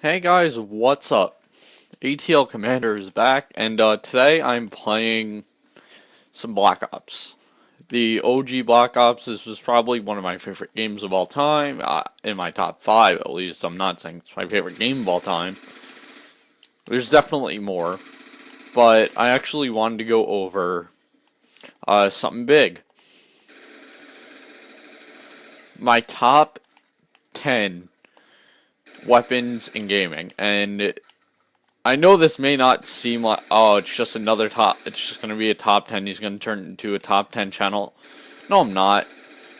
Hey guys, what's up? ATL Commander is back, and today I'm playing some Black Ops. The OG Black Ops. This was probably one of my favorite games of all time, in my top 5 at least. I'm not saying it's my favorite game of all time. There's definitely more, but I actually wanted to go over something big. My top 10 weapons in gaming, and I know this may not seem like, oh, it's just another top, it's just going to be a top 10, he's going to turn it into a top 10 channel. No, I'm not.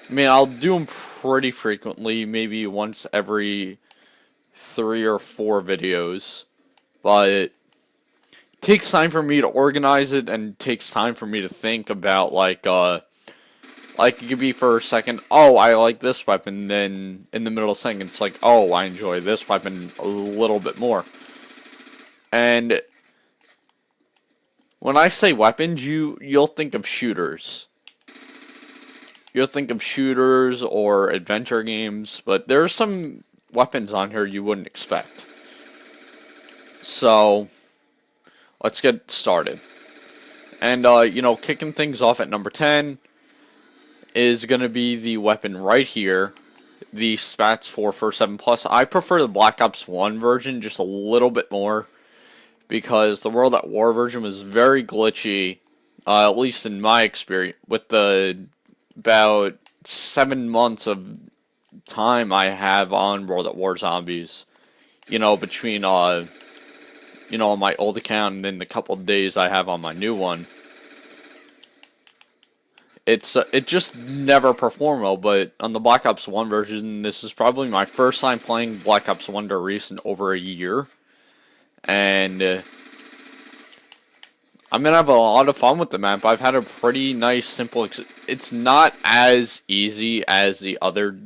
I mean, I'll do them pretty frequently, maybe once every 3 or 4 videos, but it takes time for me to organize it, and it takes time for me to think about, like it could be for a second, oh, I like this weapon, then in the middle of saying it's like, oh, I enjoy this weapon a little bit more. And when I say weapons, you'll think of shooters. You'll think of shooters or adventure games, but there's some weapons on here you wouldn't expect. So, let's get started. And, kicking things off at number 10 is going to be the weapon right here, the Spats 447 Plus. I prefer the Black Ops 1 version just a little bit more, because the World at War version was very glitchy, at least in my experience, with the about 7 months of time I have on World at War Zombies. Between, my old account and then the couple of days I have on my new one. It just never performed well, but on the Black Ops 1 version, this is probably my first time playing Black Ops 1 to Reese in over a year. And I'm going to have a lot of fun with the map. I've had a pretty nice, simple... It's not as easy as the other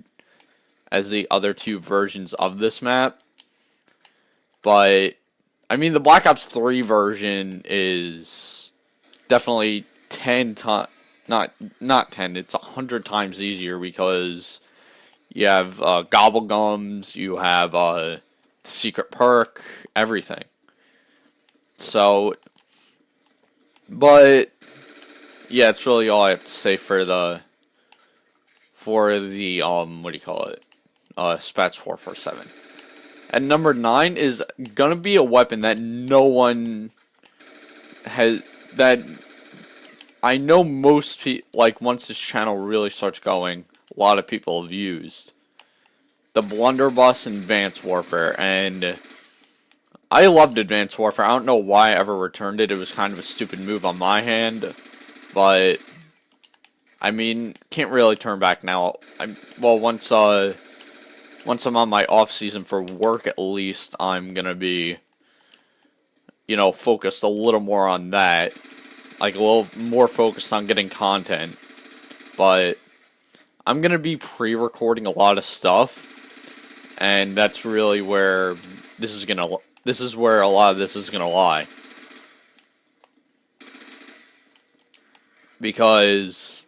two versions of this map. But, I mean, the Black Ops 3 version is definitely 10 times... Not 10, it's 100 times easier, because you have Gobblegums, you have secret perk, everything. So, but yeah, it's really all I have to say for the what do you call it? Spats 447. And number 9 is gonna be a weapon that no one has, that I know most people, like, once this channel really starts going, a lot of people have used the Blunderbuss in Advanced Warfare, and I loved Advanced Warfare. I don't know why I ever returned it. It was kind of a stupid move on my hand, but I mean, can't really turn back now. Once I'm on my off season for work, at least, I'm gonna be, focused a little more on that. Like, a little more focused on getting content. But I'm going to be pre-recording a lot of stuff, and that's really where this is where a lot of this is going to lie. Because,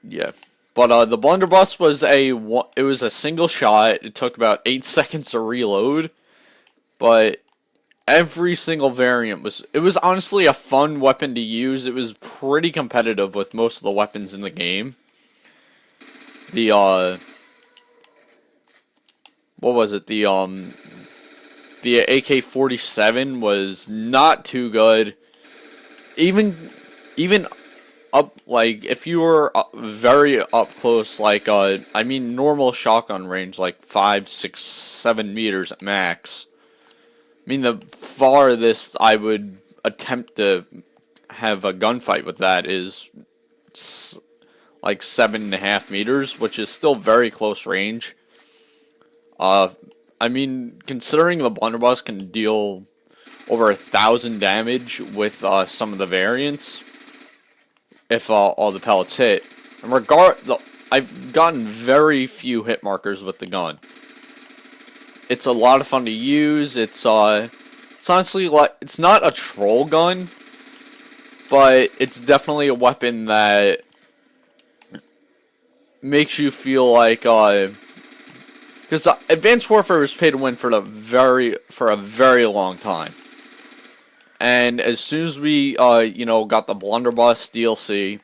yeah. But the Blunderbuss was a single shot. It took about 8 seconds to reload, but every single variant it was honestly a fun weapon to use. It was pretty competitive with most of the weapons in the game. The, what was it? The AK-47 was not too good. Even up, like, if you were very up close, like, I mean, normal shotgun range, like 5, 6, 7 meters at max. I mean, the farthest I would attempt to have a gunfight with that is like 7.5 meters, which is still very close range. I mean, considering the Blunderbuss can deal over 1,000 damage with some of the variants, if all the pellets hit, and I've gotten very few hit markers with the gun. It's a lot of fun to use. It's honestly, like, it's not a troll gun, but it's definitely a weapon that makes you feel like Because Advanced Warfare was pay to win for a very long time. And as soon as we, got the Blunderbuss DLC,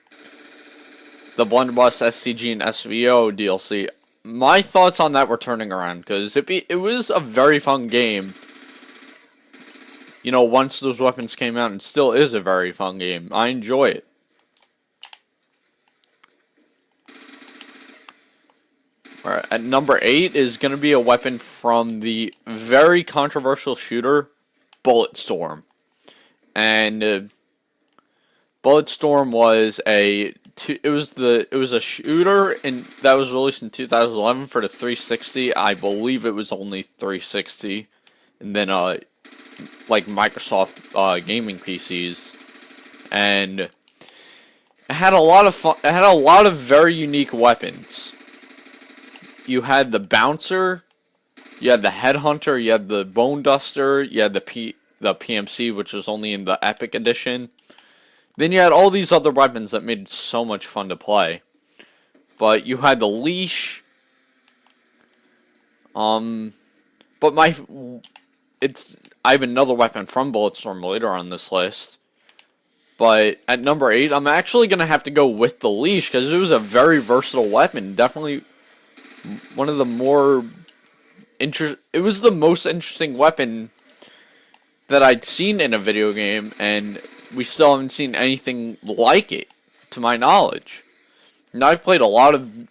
the Blunderbuss SCG and SVO DLC, my thoughts on that were turning around, because it was a very fun game. Once those weapons came out, it still is a very fun game. I enjoy it. Alright, at number 8 is going to be a weapon from the very controversial shooter, Bulletstorm. And Bulletstorm was a shooter that was released in 2011 for the 360. I believe it was only 360, and then Microsoft gaming PCs, and it had a lot of fun. It had a lot of very unique weapons. You had the bouncer, you had the headhunter, you had the bone duster, you had the PMC, which was only in the Epic Edition. Then you had all these other weapons that made it so much fun to play. But you had the leash. I have another weapon from Bulletstorm later on this list. But at number 8, I'm actually gonna have to go with the leash because it was a very versatile weapon. Definitely one of the more it was the most interesting weapon that I'd seen in a video game, and we still haven't seen anything like it, to my knowledge. Now, I've played a lot of,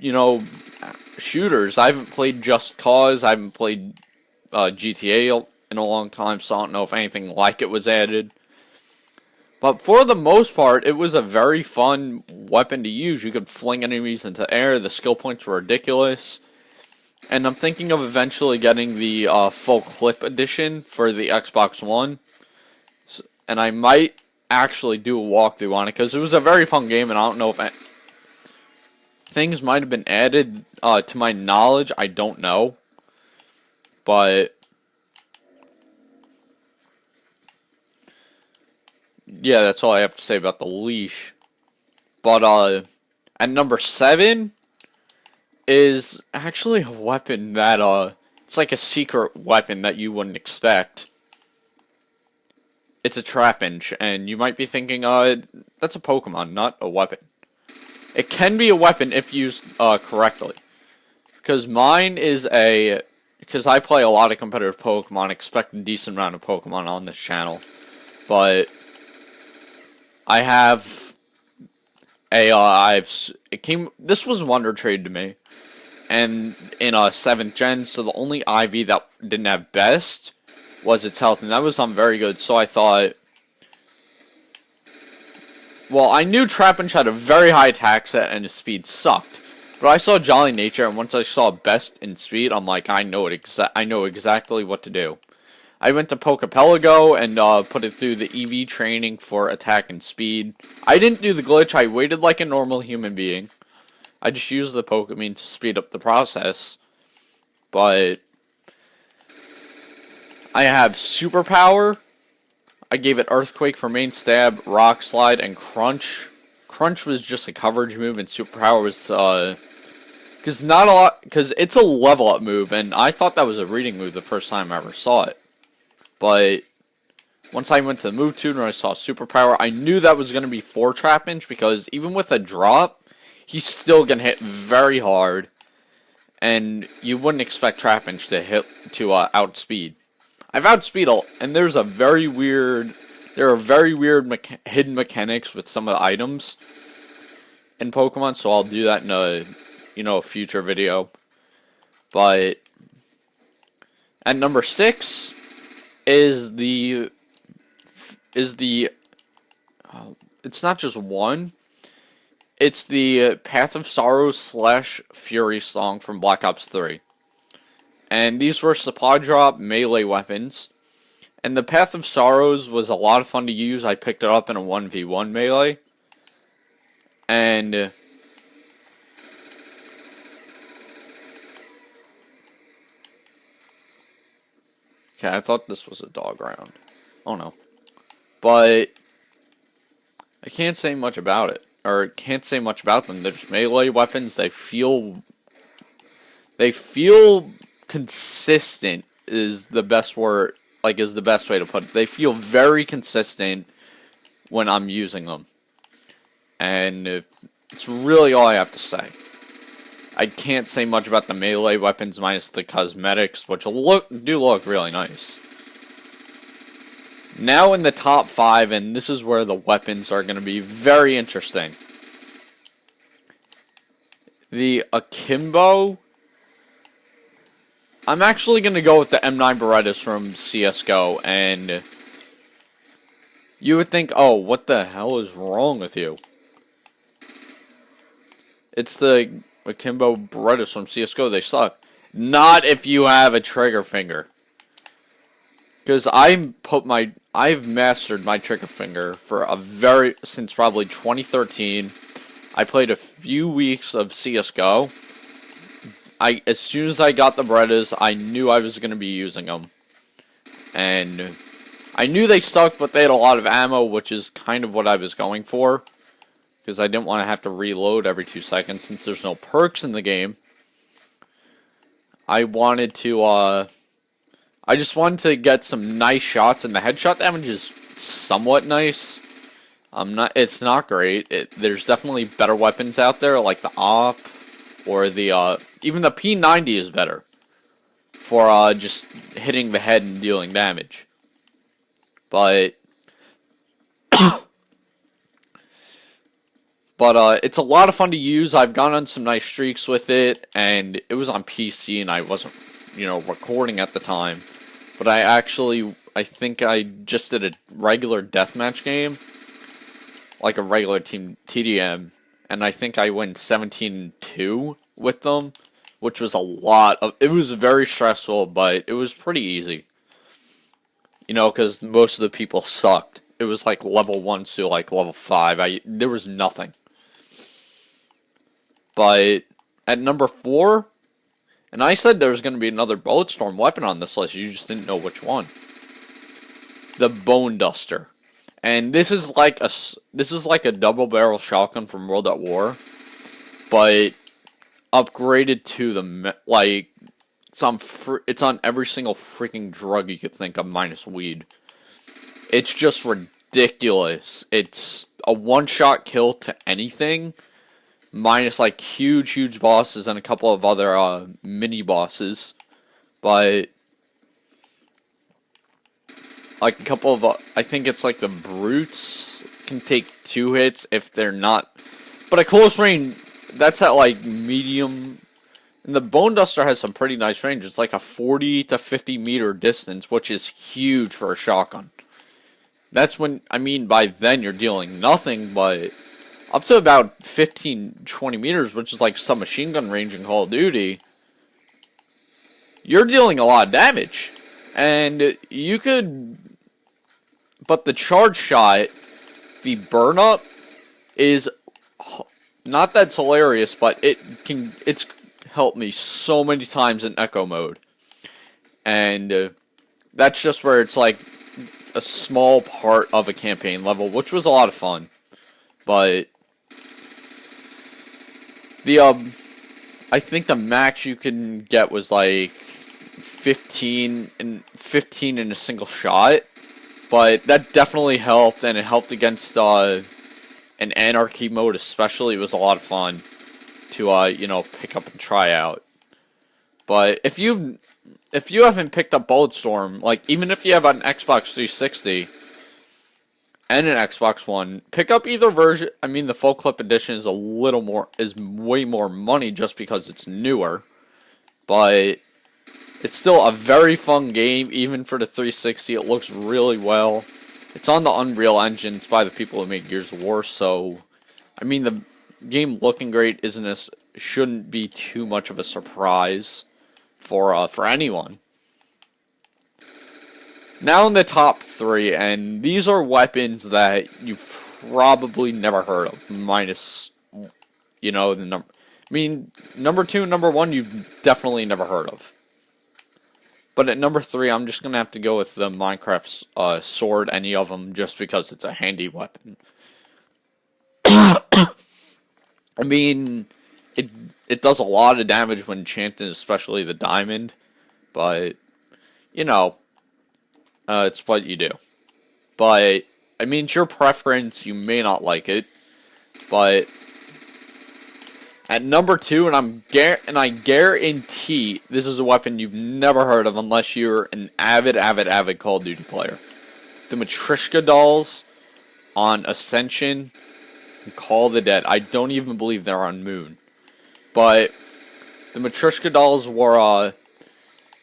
shooters. I haven't played Just Cause. I haven't played GTA in a long time, so I don't know if anything like it was added. But for the most part, it was a very fun weapon to use. You could fling enemies into the air. The skill points were ridiculous. And I'm thinking of eventually getting the full clip edition for the Xbox One. And I might actually do a walkthrough on it, because it was a very fun game, and I don't know if things might have been added to my knowledge. I don't know. But yeah, that's all I have to say about the leash. But at number 7 is actually a weapon that it's like a secret weapon that you wouldn't expect. It's a Trapinch, and you might be thinking, that's a Pokemon, not a weapon. It can be a weapon if used correctly. Because because I play a lot of competitive Pokemon, expect a decent amount of Pokemon on this channel. But I have this was Wonder Trade to me. And in 7th gen, so the only IV that didn't have best was its health, and that was very good, so I thought, well, I knew Trapinch had a very high attack set and his speed sucked, but I saw Jolly Nature, and once I saw best in speed, I'm like, I know exactly what to do. I went to Pokepelago and put it through the EV training for attack and speed. I didn't do the glitch, I waited like a normal human being. I just used the Pokemon to speed up the process, but I have Superpower. I gave it Earthquake for main stab, Rock Slide, and Crunch. Crunch was just a coverage move, and Superpower was, because it's a level up move, and I thought that was a reading move the first time I ever saw it. But once I went to the move tuner and I saw Superpower, I knew that was going to be for Trapinch, because even with a drop, he's still going to hit very hard, and you wouldn't expect Trapinch to outspeed. I've outspeed and there are very weird hidden mechanics with some of the items in Pokemon, so I'll do that in a future video. But at number 6 is it's not just one. It's the Path of Sorrows / Fury song from Black Ops 3. And these were supply drop melee weapons. And the Path of Sorrows was a lot of fun to use. I picked it up in a 1v1 melee. And okay, I thought this was a dog round. Oh no. But I can't say much about it. Or can't say much about them. They're just melee weapons. They feel consistent is the best word, like, is the best way to put it. They feel very consistent when I'm using them. And it's really all I have to say. I can't say much about the melee weapons minus the cosmetics, which do look really nice. Now in the top 5, and this is where the weapons are going to be very interesting. The Akimbo. I'm actually going to go with the M9 Berettas from CSGO, and you would think, oh, what the hell is wrong with you? It's the Akimbo Berettas from CSGO. They suck. Not if you have a trigger finger. Because I've mastered my trigger finger for since probably 2013. I played a few weeks of CSGO. As soon as I got the Berettas, I knew I was going to be using them. And I knew they sucked, but they had a lot of ammo, which is kind of what I was going for. Because I didn't want to have to reload every 2 seconds, since there's no perks in the game. I just wanted to get some nice shots, and the headshot damage is somewhat nice. It's not great. There's definitely better weapons out there, like the AWP, or even the P90 is better for just hitting the head and dealing damage. But it's a lot of fun to use. I've gone on some nice streaks with it, and it was on PC, and I wasn't, recording at the time. But I think I just did a regular deathmatch game, like a regular team TDM, and I think I went 17-2 with them, which was it was very stressful, but it was pretty easy. Because most of the people sucked. It was like level 1 to like level 5. There was nothing. But at number 4, and I said there was going to be another Bulletstorm weapon on this list, you just didn't know which one. The Bone Duster. And this is like a double barrel shotgun from World at War, but upgraded to it's on every single freaking drug you could think of minus weed. It's just ridiculous. It's a one-shot kill to anything, minus like huge bosses and a couple of other mini bosses. But like a couple of I think it's like the brutes can take 2 hits if they're not, but at close range that's at like medium. And the Bone Duster has some pretty nice range. It's like a 40 to 50 meter distance, which is huge for a shotgun. That's by then you're dealing nothing, but up to about 15-20 meters, which is like some machine gun range in Call of Duty, you're dealing a lot of damage. And but the charge shot, the burn up, is not that's hilarious, but it's helped me so many times in echo mode. And that's just where it's like a small part of a campaign level, which was a lot of fun. But I think the max you can get was like 15 in a single shot. But that definitely helped, and it helped against an Anarchy mode especially. It was a lot of fun to pick up and try out. But if you haven't picked up Bulletstorm, like even if you have an Xbox 360 and an Xbox One, pick up either version. The full clip edition is way more money just because it's newer, but it's still a very fun game, even for the 360. It looks really well. It's on the Unreal Engine. It's by the people who make Gears of War, so the game looking great shouldn't be too much of a surprise for anyone. Now in the top 3, and these are weapons that you've probably never heard of, minus the number. Number 2 and number 1 you've definitely never heard of. But at number 3, I'm just gonna have to go with the Minecraft sword, any of them, just because it's a handy weapon. It does a lot of damage when enchanted, especially the diamond. but, you know, it's what you do. But, I mean, it's your preference, you may not like it, but at number 2, and I guarantee this is a weapon you've never heard of unless you're an avid Call of Duty player. The Matryoshka dolls on Ascension and Call of the Dead. I don't even believe they're on Moon. But the Matryoshka dolls were,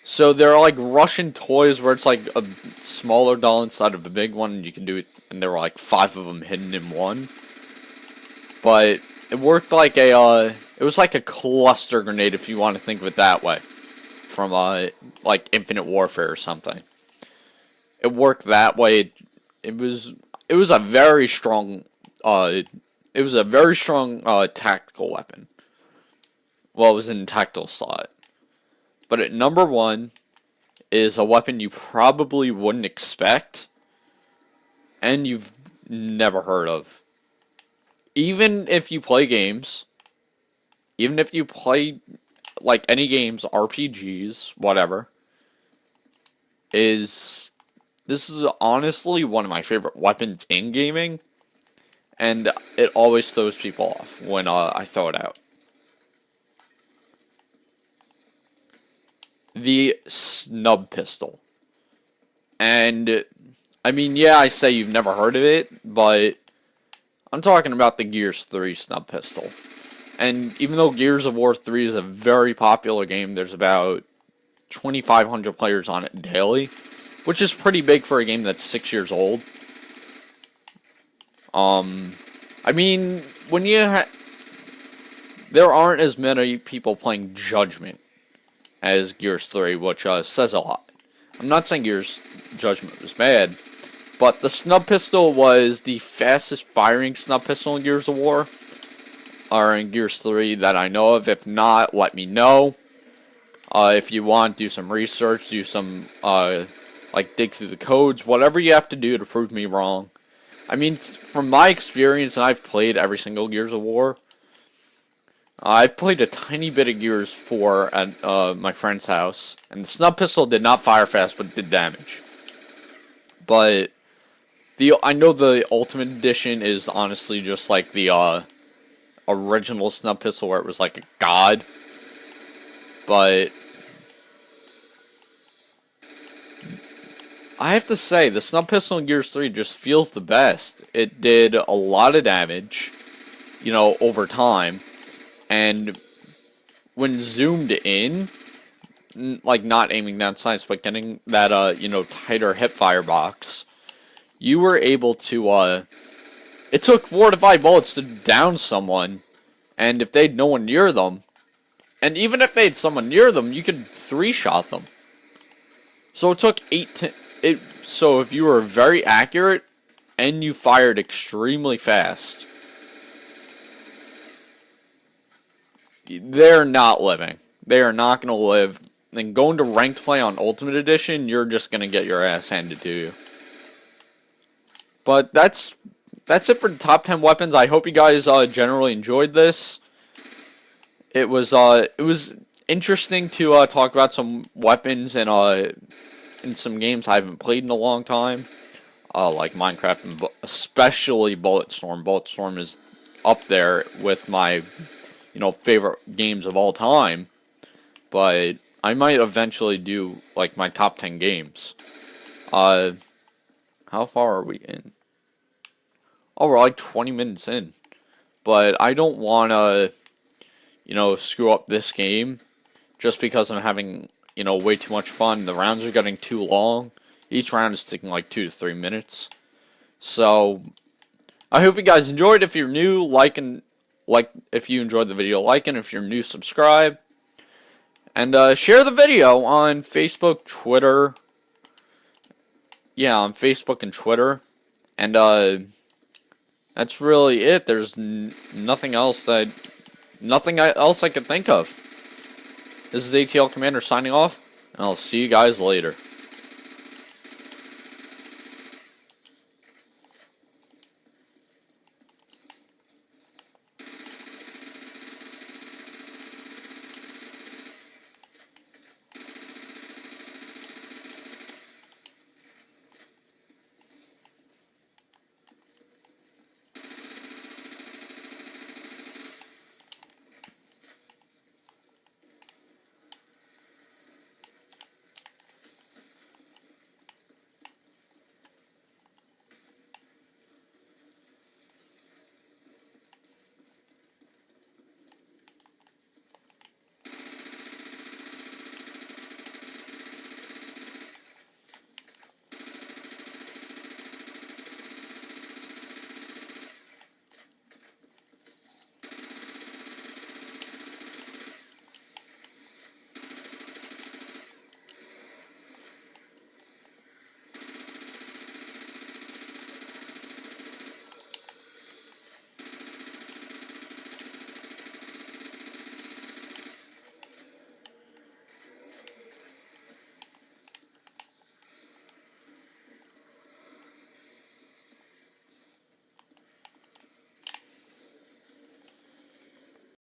so they're like Russian toys where it's like a smaller doll inside of a big one, and you can do it, and there were like 5 of them hidden in one. But it worked like it was like a cluster grenade, if you want to think of it that way, from like Infinite Warfare or something. It worked that way. It was a very strong tactical weapon. Well, it was in tactical slot. But at number 1 is a weapon you probably wouldn't expect, and you've never heard of. Even if you play games, even if you play, like, any games, RPGs, whatever, this is honestly one of my favorite weapons in gaming, and it always throws people off when I throw it out. The snub pistol. And, I mean, yeah, I say you've never heard of it, but I'm talking about the Gears 3 snub pistol. And even though Gears of War 3 is a very popular game, there's about 2,500 players on it daily, which is pretty big for a game that's 6 years old. I mean, when there aren't as many people playing Judgment as Gears 3, which says a lot. I'm not saying Gears Judgment was bad, but the snub pistol was the fastest firing snub pistol in Gears of War, or in Gears 3 that I know of. If not, let me know. If you want, do some research, do some, like, dig through the codes, whatever you have to do to prove me wrong. I mean, from my experience, and I've played every single Gears of War, I've played a tiny bit of Gears 4 at my friend's house, and the snub pistol did not fire fast, but did damage. But I know the Ultimate Edition is honestly just like the original snub pistol, where it was like a god. But I have to say, the snub pistol in Gears 3 just feels the best. It did a lot of damage, you know, over time. And when zoomed in, like not aiming down sights, but getting that, you know, tighter hipfire box, you were able to, it took 4 to 5 bullets to down someone, and if they had no one near them, and even if they had someone near them, you could 3-shot them. So it took 8 to, so if you were very accurate, and you fired extremely fast, they're not living. They are not going to live. And going to ranked play on Ultimate Edition, you're just going to get your ass handed to you. But that's it for the top 10 weapons. I hope you guys generally enjoyed this. It was interesting to talk about some weapons in some games I haven't played in a long time, like Minecraft, and especially Bulletstorm. Bulletstorm is up there with my, you know, favorite games of all time, but I might eventually do, like, my top 10 games. How far are we in? Oh, we're like 20 minutes in, but I don't want to, you know, screw up this game, just because I'm having, you know, way too much fun. The rounds are getting too long. Each round is taking like 2 to 3 minutes. So, I hope you guys enjoyed. If you're new, if you enjoyed the video, like, and if you're new, subscribe. And share the video on Facebook, Twitter. Yeah, on Facebook and Twitter. And that's really it. There's nothing else I could think of. This is ATL Commander signing off, and I'll see you guys later.